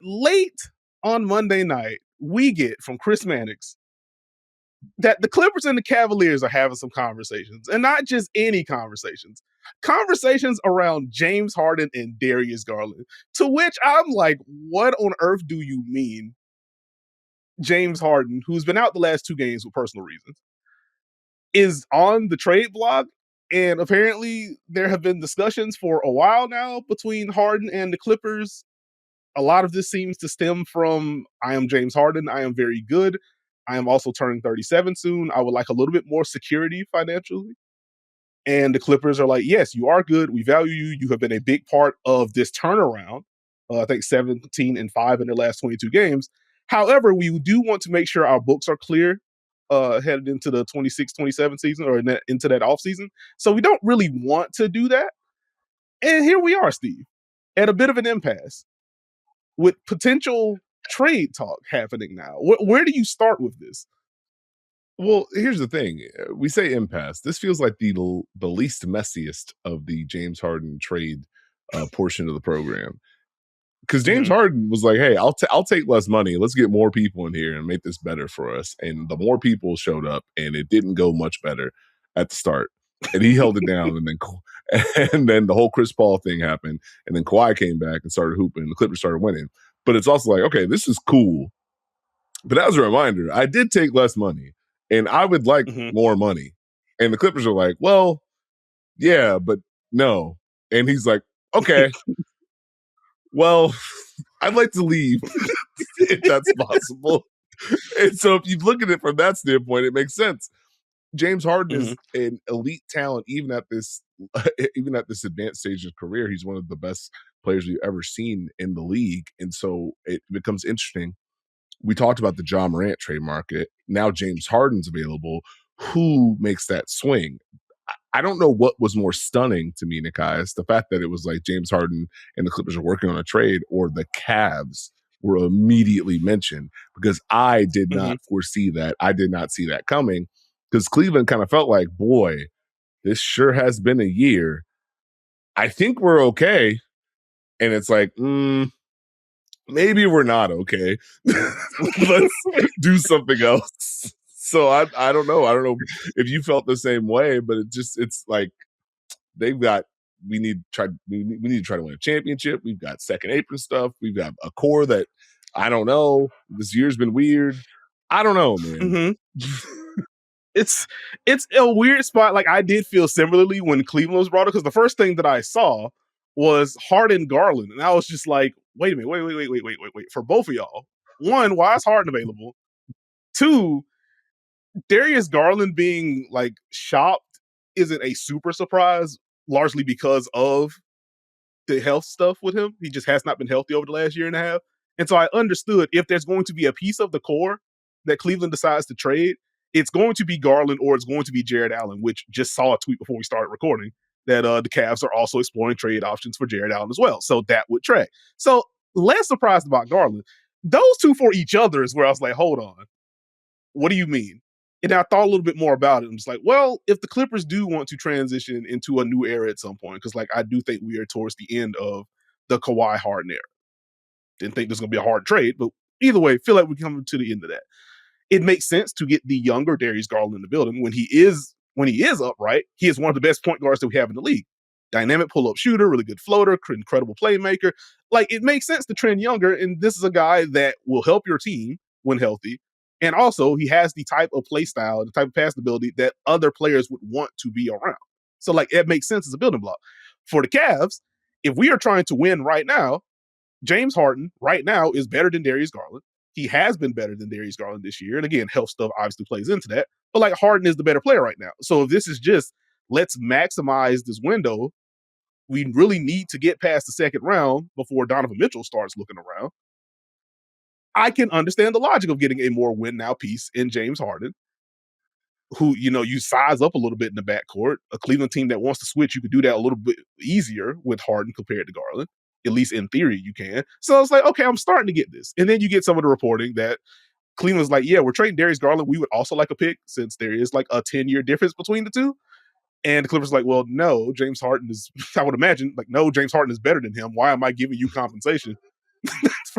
late on Monday night, we get from Chris Mannix that the Clippers and the Cavaliers are having some conversations, and not just any conversations. Conversations around James Harden and Darius Garland, to which I'm like, what on earth do you mean James Harden, who's been out the last 2 games for personal reasons, is on the trade block? And apparently there have been discussions for a while now between Harden and the Clippers. A lot of this seems to stem from, I am James Harden, I am very good. I am also turning 37 soon. I would like a little bit more security financially. And the Clippers are like, yes, you are good. We value you. You have been a big part of this turnaround. I think 17-5 in their last 22 games. However, we do want to make sure our books are clear headed into the 26-27 season or into that offseason. So we don't really want to do that. And here we are, Steve, at a bit of an impasse with potential trade talk happening now. Where do you start with this? Well, here's the thing. We say impasse. This feels like the least messiest of the James Harden trade portion of the program. Because James Harden was like, hey, I'll take less money. Let's get more people in here and make this better for us. And the more people showed up, and it didn't go much better at the start. And he held it down, and then the whole Chris Paul thing happened. And then Kawhi came back and started hooping, and the Clippers started winning. But it's also like, okay, this is cool. But as a reminder, I did take less money, and I would like more money. And the Clippers are like, well, yeah, but no. And he's like, okay, well, I'd like to leave if that's possible. And so if you look at it from that standpoint, it makes sense. James Harden is an elite talent, even at this advanced stage of his career. He's one of the best players we've ever seen in the league. And so it becomes interesting. We talked about the Ja Morant trade market. Now James Harden's available. Who makes that swing? I don't know what was more stunning to me, Nekias, the fact that it was like James Harden and the Clippers are working on a trade, or the Cavs were immediately mentioned, because I did not foresee that. I did not see that coming, because Cleveland kind of felt like, boy, this sure has been a year. I think we're okay. And it's like, maybe we're not okay. Let's do something else. So I don't know. I don't know if you felt the same way, but it's like we need to try to win a championship. We've got second apron stuff. We've got a core that I don't know. This year's been weird. I don't know, man. It's a weird spot. Like, I did feel similarly when Cleveland was brought up, because the first thing that I saw was Harden-Garland, and I was just like, wait a minute, wait. For both of y'all, one, why is Harden available? Two, Darius Garland being like shopped isn't a super surprise, largely because of the health stuff with him. He just has not been healthy over the last year and a half. And so I understood, if there's going to be a piece of the core that Cleveland decides to trade, it's going to be Garland or it's going to be Jared Allen, which just saw a tweet before we started recording that the Cavs are also exploring trade options for Jared Allen as well. So that would track. So less surprised about Garland. Those two for each other is where I was like, hold on. What do you mean? And I thought a little bit more about it. I'm just like, well, if the Clippers do want to transition into a new era at some point, because like I do think we are towards the end of the Kawhi Harden era. Didn't think there's going to be a hard trade, but either way, feel like we're coming to the end of that. It makes sense to get the younger Darius Garland in the building when he is upright. He is one of the best point guards that we have in the league. Dynamic pull-up shooter, really good floater, incredible playmaker. Like, it makes sense to trend younger, and this is a guy that will help your team when healthy. And also, he has the type of play style, the type of passing ability that other players would want to be around. So, like, it makes sense as a building block. For the Cavs, if we are trying to win right now, James Harden right now is better than Darius Garland. He has been better than Darius Garland this year. And again, health stuff obviously plays into that. But like, Harden is the better player right now. So if this is just, let's maximize this window, we really need to get past the second round before Donovan Mitchell starts looking around. I can understand the logic of getting a more win now piece in James Harden, who, you size up a little bit in the backcourt. A Cleveland team that wants to switch, you could do that a little bit easier with Harden compared to Garland. At least in theory, you can. So it's like, okay, I'm starting to get this. And then you get some of the reporting that Cleveland's like, yeah, we're trading Darius Garland. We would also like a pick, since there is like a 10-year difference between the two. And the Clippers are like, well, no, James Harden is, I would imagine, like, no, James Harden is better than him. Why am I giving you compensation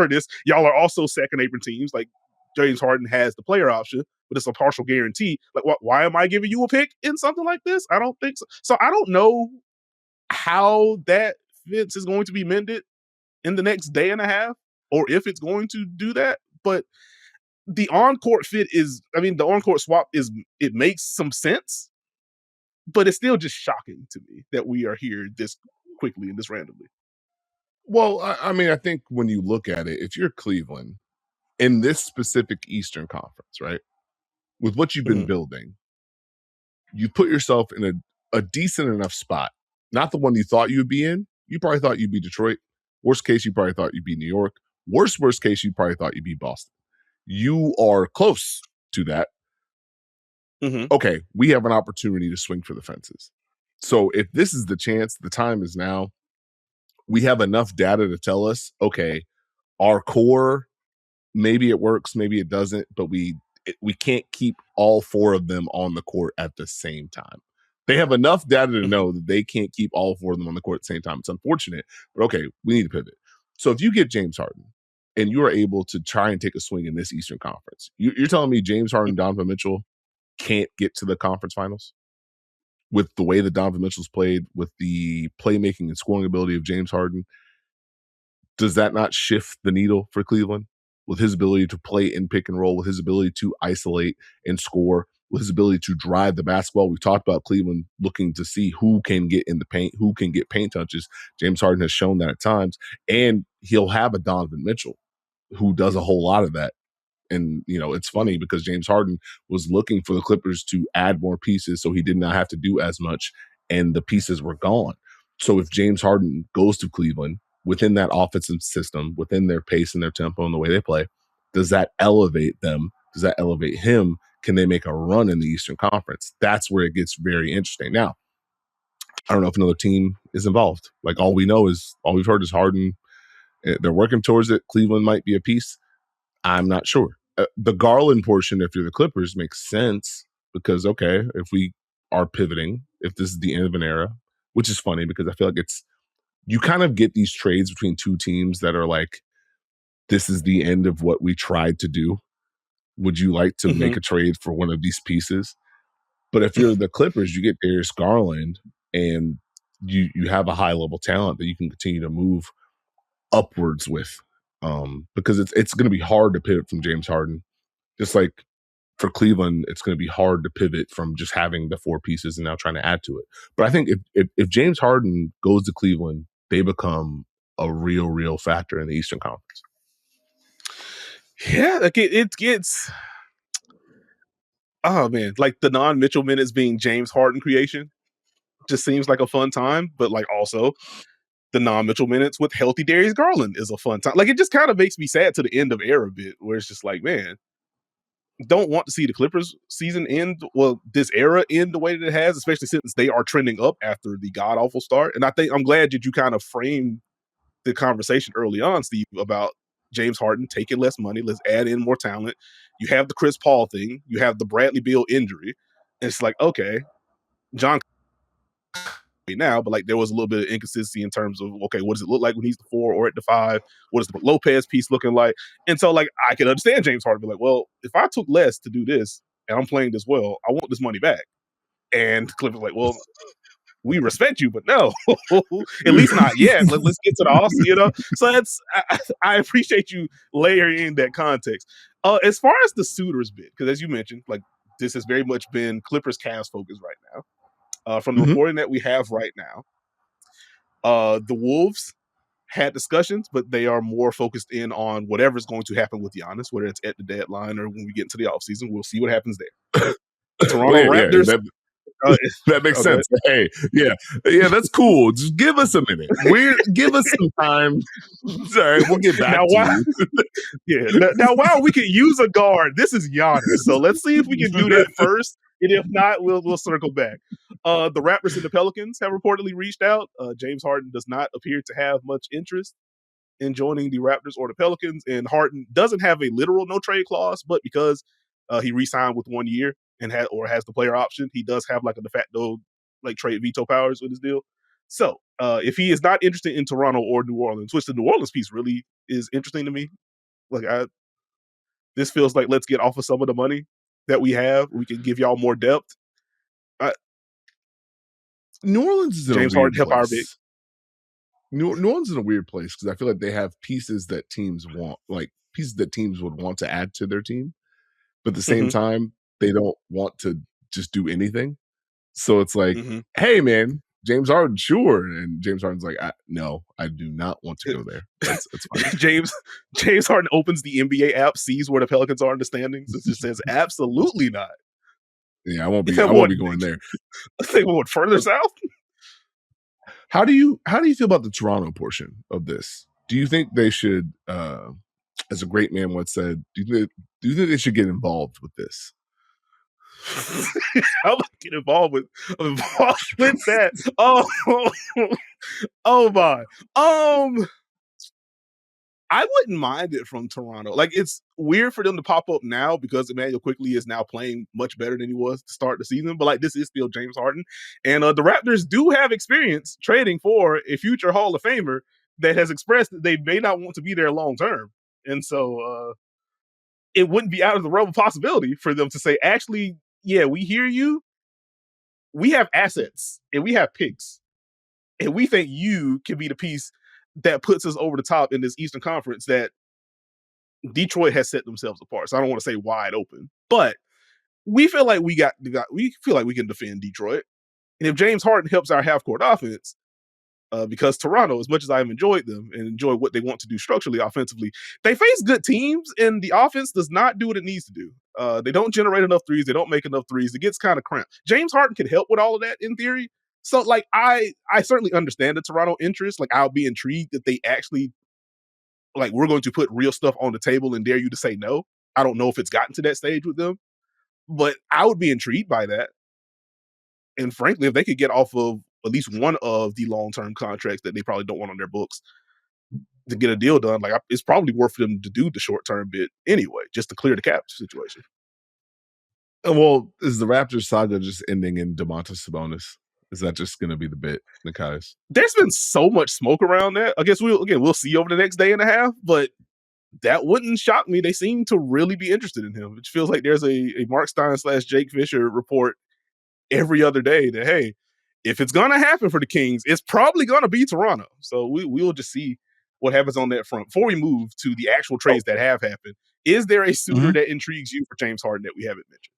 for this. Y'all are also second apron teams. Like James Harden has the player option, but it's a partial guarantee. Like, why am I giving you a pick in something like this? I don't think so. So I don't know how that fence is going to be mended in the next day and a half, or if it's going to do that. But the on-court fit is, I mean, the on-court swap is, it makes some sense, but it's still just shocking to me that we are here this quickly and this randomly. Well, I mean, I think when you look at it, if you're Cleveland in this specific Eastern Conference, right, with what you've been Mhm. building, you put yourself in a decent enough spot. Not the one you thought you'd be in. You probably thought you'd be Detroit. Worst case, you probably thought you'd be New York. Worst case, you probably thought you'd be Boston. You are close to that. Mhm. Okay, we have an opportunity to swing for the fences. So if this is the chance, the time is now. We have enough data to tell us, okay, our core, maybe it works, maybe it doesn't, but we can't keep all four of them on the court at the same time. They have enough data to Mhm. know that they can't keep all four of them on the court at the same time. It's unfortunate, but okay, we need to pivot. So if you get James Harden and you are able to try and take a swing in this Eastern Conference, you're telling me James Harden, Donovan Mitchell can't get to the conference finals with the way that Donovan Mitchell's played, with the playmaking and scoring ability of James Harden? Does that not shift the needle for Cleveland with his ability to play in pick and roll, with his ability to isolate and score, with his ability to drive the basketball? We've talked about Cleveland looking to see who can get in the paint, who can get paint touches. James Harden has shown that at times, and he'll have a Donovan Mitchell who does a whole lot of that. And, it's funny Mhm. because James Harden was looking for the Clippers to add more pieces so he did not have to do as much, and the pieces were gone. So if James Harden goes to Cleveland within that offensive system, within their pace and their tempo and the way they play, does that elevate them? Does that elevate him? Can they make a run in the Eastern Conference? That's where it gets very interesting. Now, I don't know if another team is involved. Like all we've heard is Harden. They're working towards it. Cleveland might be a piece. I'm not sure. The Garland portion, if you're the Clippers, makes sense because, okay, if we are pivoting, if this is the end of an era, which is funny because I feel like you kind of get these trades between two teams that are like, this is the end of what we tried to do. Would you like to make Mhm. a trade for one of these pieces? But if you're the Clippers, you get Darius Garland and you have a high level talent that you can continue to move upwards with. Because it's going to be hard to pivot from James Harden. Just like for Cleveland, it's going to be hard to pivot from just having the four pieces and now trying to add to it. But I think if James Harden goes to Cleveland, they become a real factor in the Eastern Conference. Yeah, like it gets, oh man, like the non-Mitchell minutes being James Harden creation just seems like a fun time, but like also the non-Mitchell minutes with healthy Darius Garland is a fun time. Like it just kind of makes me sad to the end of era bit, where it's just like, man, don't want to see the Clippers season end, well, this era end the way that it has, especially since they are trending up after the god awful start. And I think I'm glad that you kind of framed the conversation early on, Steve, about James Harden taking less money. Let's add in more talent. You have the Chris Paul thing. You have the Bradley Beal injury. And it's like, okay, John now, but like there was a little bit of inconsistency in terms of, okay, what does it look like when he's the four or at the five? What is the Lopez piece looking like? And so like I can understand James Harden be like, well, if I took less to do this and I'm playing this well, I want this money back. And Clippers like, well, we respect you, but no, at least not yet. Let's get to the off, So I appreciate you layering in that context. As far as the suitors bit, because as you mentioned, like this has very much been Clippers cast focus right now. From the Mhm. reporting that we have right now, the Wolves had discussions, but they are more focused in on whatever's going to happen with Giannis, whether it's at the deadline or when we get into the offseason. We'll see what happens there. The Well, Toronto yeah, Raptors. that Uh, that makes oh, go ahead. sense. Hey, yeah, that's cool. Just give us a minute. Give us some time. It's all right, we'll get back Now, to why? you. Yeah. Now, while we could use a guard, this is Giannis. So let's see if we can do that first. And if not, we'll circle back. The Raptors and the Pelicans have reportedly reached out. James Harden does not appear to have much interest in joining the Raptors or the Pelicans, and Harden doesn't have a literal no trade clause, but because he re-signed with 1 year and has the player option, he does have like a de facto like trade veto powers with his deal. So If he is not interested in Toronto or New Orleans, which the New Orleans piece really is interesting to me. Like this feels like let's get off of some of the money that we have. We can give y'all more depth. New Orleans is in a James Harden weird help our big. place. New Orleans is in a weird place because I feel like they have pieces that teams want, like pieces that teams would want to add to their team, but at the same Mhm, time, they don't want to just do anything. So it's like, mhm. hey, man, James Harden, sure. And James Harden's like, no, I do not want to go there. That's fine. James James Harden opens the NBA app, sees where the Pelicans are in the standings. It just says absolutely not. Yeah, I won't They be want going there. they want further south. How do you feel about the Toronto portion of this? Do you think they should, as a great man once said, do you think they should get involved with this? How about get involved with that? Oh, oh my. I wouldn't mind it from Toronto. Like it's weird for them to pop up now because Emmanuel Quickly is now playing much better than he was to start the season. But like this is still James Harden, and the Raptors do have experience trading for a future Hall of Famer that has expressed that they may not want to be there long term, and so it wouldn't be out of the realm of possibility for them to say, actually, yeah, we hear you. We have assets and we have picks, and we think you can be the piece that puts us over the top in this Eastern Conference that Detroit has set themselves apart. So I don't want to say wide open, but we feel like we feel like we can defend Detroit. And if James Harden helps our half court offense, because Toronto, as much as I've enjoyed them and enjoy what they want to do structurally, offensively, they face good teams, and the offense does not do what it needs to do. They don't generate enough threes. They don't make enough threes. It gets kind of cramped. James Harden can help with all of that in theory. So, like, I certainly understand the Toronto interest. Like, I'll be intrigued that they actually like we're going to put real stuff on the table and dare you to say no. I don't know if it's gotten to that stage with them, but I would be intrigued by that. And frankly, if they could get off of at least one of the long-term contracts that they probably don't want on their books to get a deal done, like it's probably worth them to do the short-term bit anyway, just to clear the cap situation. Well, is the Raptors saga just ending in Domantas Sabonis? Is that just going to be the bit, Nekias? There's been so much smoke around that. I guess we'll see over the next day and a half, but that wouldn't shock me. They seem to really be interested in him. It feels like there's a Mark Stein / Jake Fisher report every other day that, hey, if it's gonna happen for the Kings, it's probably gonna be Toronto. So we'll just see what happens on that front. Before we move to the actual trades that have happened, is there a suitor that intrigues you for James Harden that we haven't mentioned?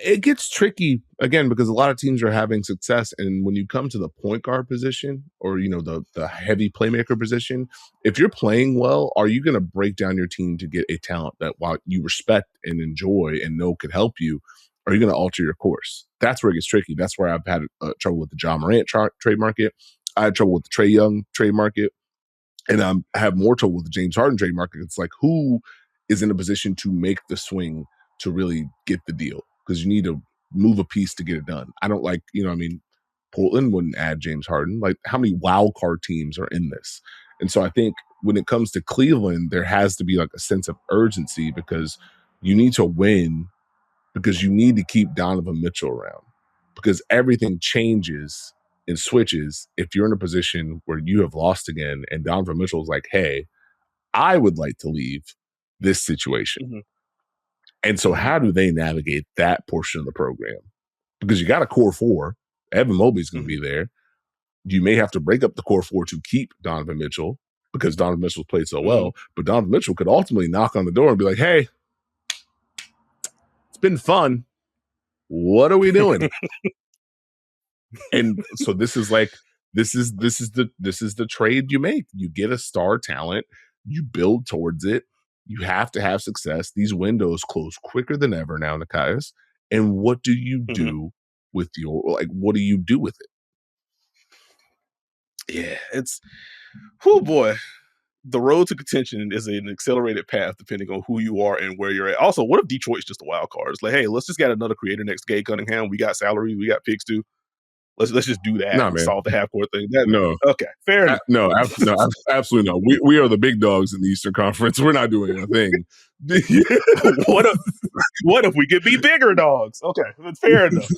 It gets tricky again because a lot of teams are having success, and when you come to the point guard position or the heavy playmaker position, if you're playing well, are you going to break down your team to get a talent that while you respect and enjoy and know could help you? Are you going to alter your course? That's where it gets tricky. That's where I've had trouble with the John Morant trade market. I had trouble with the Trae Young trade market, and I have more trouble with the James Harden trade market. It's like who is in a position to make the swing to really get the deal? Because you need to move a piece to get it done. I don't like, Portland wouldn't add James Harden. Like, how many wild card teams are in this? And so I think when it comes to Cleveland, there has to be like a sense of urgency because you need to win because you need to keep Donovan Mitchell around because everything changes and switches if you're in a position where you have lost again and Donovan Mitchell is like, hey, I would like to leave this situation. Mm-hmm. And so how do they navigate that portion of the program? Because you got a core four. Evan Mobley's going to be there. You may have to break up the core four to keep Donovan Mitchell because Donovan Mitchell's played so well. But Donovan Mitchell could ultimately knock on the door and be like, hey, it's been fun. What are we doing? And so this is the trade you make. You get a star talent, you build towards it. You have to have success. These windows close quicker than ever now, Nekias. And what do you do with what do you do with it? Yeah, oh boy. The road to contention is an accelerated path depending on who you are and where you're at. Also, what if Detroit's just a wild card? It's like, hey, let's just get another creator next to Gabe Cunningham. We got salary, we got picks too. Let's just do that Nah, and man. solve the half court thing. No. Okay, fair enough. No, absolutely no. We are the big dogs in the Eastern Conference. We're not doing a thing. What if we could be bigger dogs? Okay, fair enough.